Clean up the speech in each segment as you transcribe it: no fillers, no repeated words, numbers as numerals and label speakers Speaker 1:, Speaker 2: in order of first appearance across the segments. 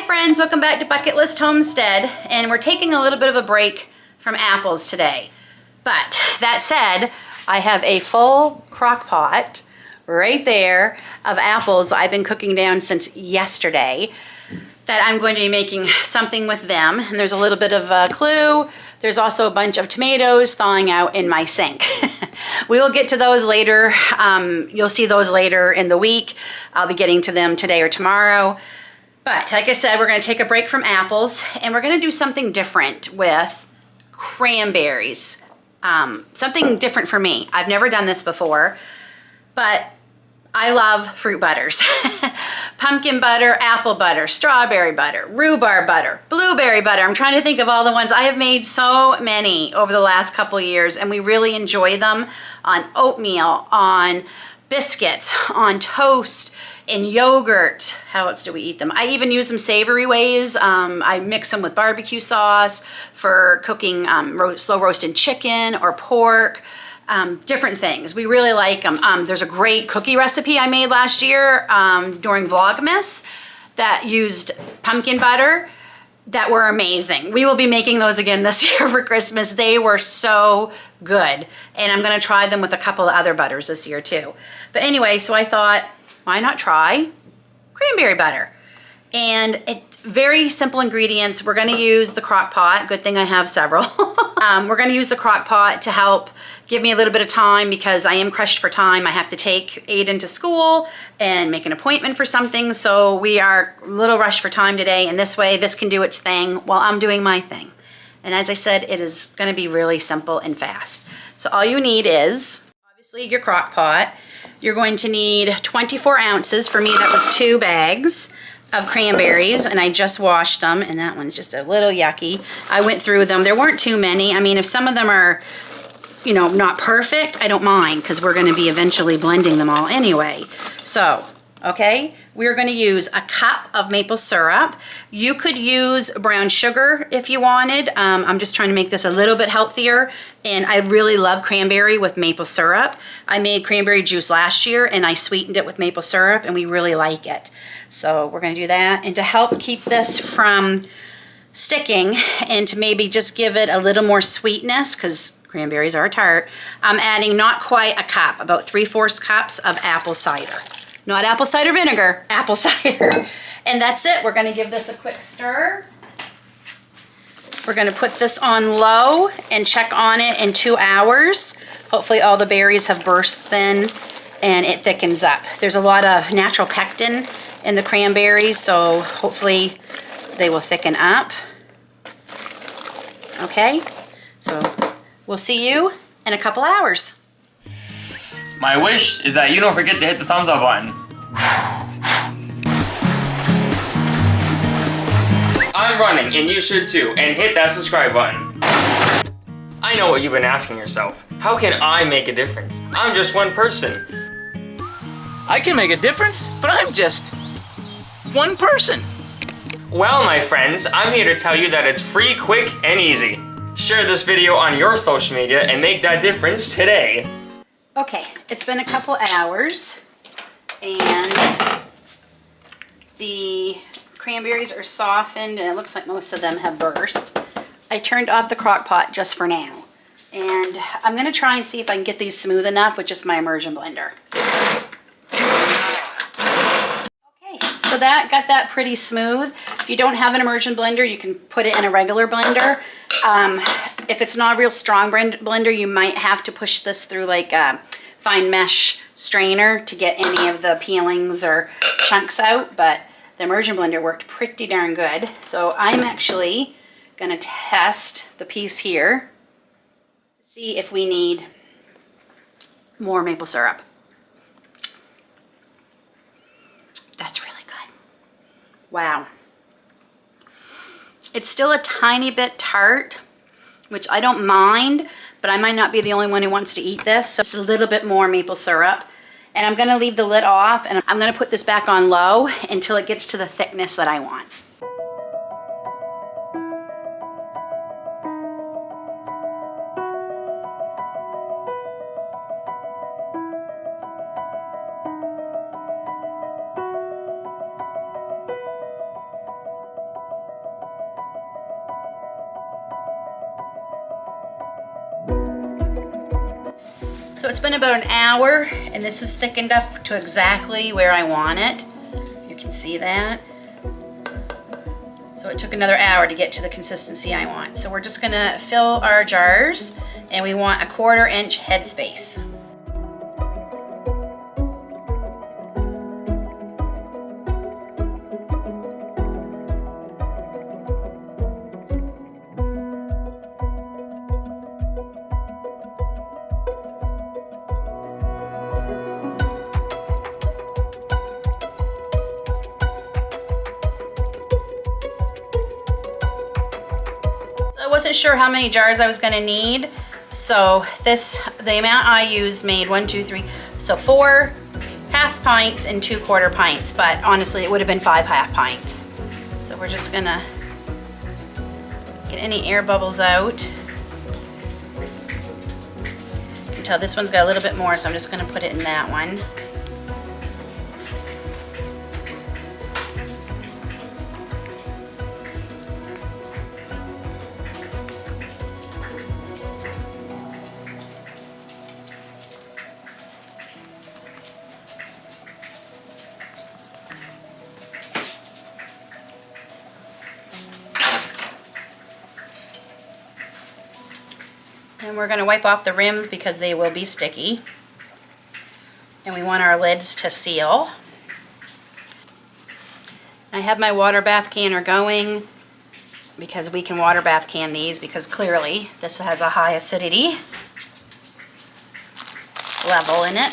Speaker 1: friends, welcome back to Bucket List Homestead, and we're taking a little bit of a break from apples today. But that said, I have a full crock pot right there of apples I've been cooking down since yesterday that I'm going to be making something with them. And there's a little bit of a clue. There's also a bunch of tomatoes thawing out in my sink. We will get to those later. You'll see those later in the week. I'll be getting to them today or tomorrow. But like I said, we're going to take a break from apples and we're going to do something different with cranberries. Something different for me. I've never done this before, but I love fruit butters. Pumpkin butter, apple butter, strawberry butter, rhubarb butter, blueberry butter. I'm trying to think of all the ones. I have made so many over the last couple years and we really enjoy them on oatmeal, on biscuits, on toast, in yogurt. How else do we eat them? I even use them savory ways. I mix them with barbecue sauce for cooking slow roasted chicken or pork. Different things. We really like them. There's a great cookie recipe I made last year during Vlogmas that used pumpkin butter that were amazing. We will be making those again this year for Christmas. They were so good. And I'm gonna try them with a couple of other butters this year too. But anyway, so I thought, why not try cranberry butter? And it's very simple ingredients. We're gonna use the crock pot. Good thing I have several. We're gonna use the crock pot to help give me a little bit of time because I am crushed for time. I have to take Aiden to school and make an appointment for something. So we are a little rushed for time today. And this way, this can do its thing while I'm doing my thing. And as I said, it is gonna be really simple and fast. So all you need is, obviously, your crock pot. You're going to need 24 ounces. For me, that was 2 bags of cranberries, and I just washed them, and that one's just a little yucky. I went through them. There weren't too many. I mean, if some of them are, you know, not perfect, I don't mind, because we're gonna be eventually blending them all anyway. So, okay, we're gonna use a cup of maple syrup. You could use brown sugar if you wanted. I'm just trying to make this a little bit healthier, and I really love cranberry with maple syrup. I made cranberry juice last year, and I sweetened it with maple syrup, and we really like it. So we're gonna do that. And to help keep this from sticking and to maybe just give it a little more sweetness, because cranberries are tart, I'm adding not quite a cup, about 3/4 cups of apple cider. Not apple cider vinegar, apple cider. And that's it. We're gonna give this a quick stir. We're gonna put this on low and check on it in 2 hours. Hopefully all the berries have burst then and it thickens up. There's a lot of natural pectin in the cranberries, so hopefully they will thicken up. Okay, so we'll see you in a couple hours.
Speaker 2: My wish is that you don't forget to hit the thumbs up button. I'm running, and you should too, and hit that subscribe button. I know what you've been asking yourself. How can I make a difference? I'm just one person.
Speaker 3: I can make a difference, but I'm just one person.
Speaker 2: Well, my friends, I'm here to tell you that it's free, quick, and easy. Share this video on your social media and make that difference today.
Speaker 1: Okay, it's been a couple hours and the cranberries are softened and it looks like most of them have burst. I turned off the crock pot just for now. And I'm gonna try and see if I can get these smooth enough with just my immersion blender. So that got that pretty smooth. If you don't have an immersion blender, you can put it in a regular blender. If it's not a real strong blender, you might have to push this through like a fine mesh strainer to get any of the peelings or chunks out, but the immersion blender worked pretty darn good. So I'm actually gonna test the piece here to see if we need more maple syrup. That's really good. Wow. It's still a tiny bit tart, which I don't mind, but I might not be the only one who wants to eat this. So just a little bit more maple syrup. And I'm gonna leave the lid off and I'm gonna put this back on low until it gets to the thickness that I want. So it's been about an hour, and this is thickened up to exactly where I want it. You can see that. So it took another hour to get to the consistency I want. So we're just gonna fill our jars, and we want a 1/4 inch headspace. I wasn't sure how many jars I was gonna need. So the amount I used made 1, 2, 3, so 4 half pints and 2 1/4 pints, but honestly it would have been 5 half pints. So we're just gonna get any air bubbles out. You can tell this one's got a little bit more, so I'm just gonna put it in that one. And we're going to wipe off the rims because they will be sticky. And we want our lids to seal. I have my water bath canner going because we can water bath can these because clearly this has a high acidity level in it.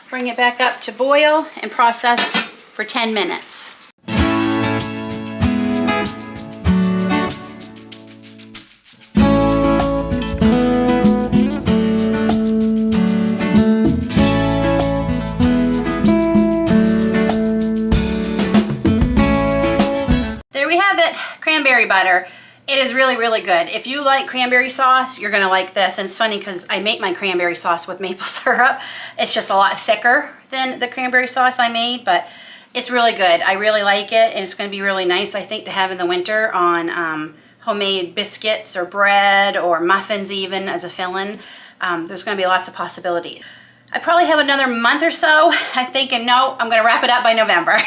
Speaker 1: Bring it back up to boil and process for 10 minutes. Cranberry butter. It is really, really good. If you like cranberry sauce, you're gonna like this. And it's funny because I make my cranberry sauce with maple syrup. It's just a lot thicker than the cranberry sauce I made, but it's really good. I really like it, and it's gonna be really nice, I think, to have in the winter on homemade biscuits or bread or muffins even as a fill-in. There's gonna be lots of possibilities. I probably have another month or so. I'm thinking, no, I'm gonna wrap it up by November.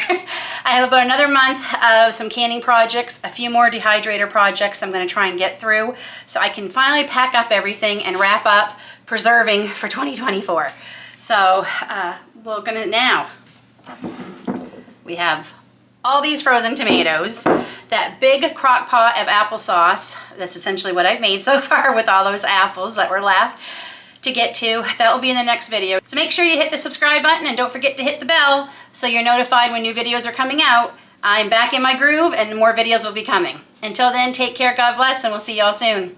Speaker 1: I have about another month of some canning projects, a few more dehydrator projects I'm gonna try and get through so I can finally pack up everything and wrap up preserving for 2024. So we're gonna now, we have all these frozen tomatoes, that big crock pot of applesauce. That's essentially what I've made so far with all those apples that were left to get to. That will be in the next video. So make sure you hit the subscribe button and don't forget to hit the bell so you're notified when new videos are coming out. I'm back in my groove and more videos will be coming. Until then, take care, God bless, and we'll see y'all soon.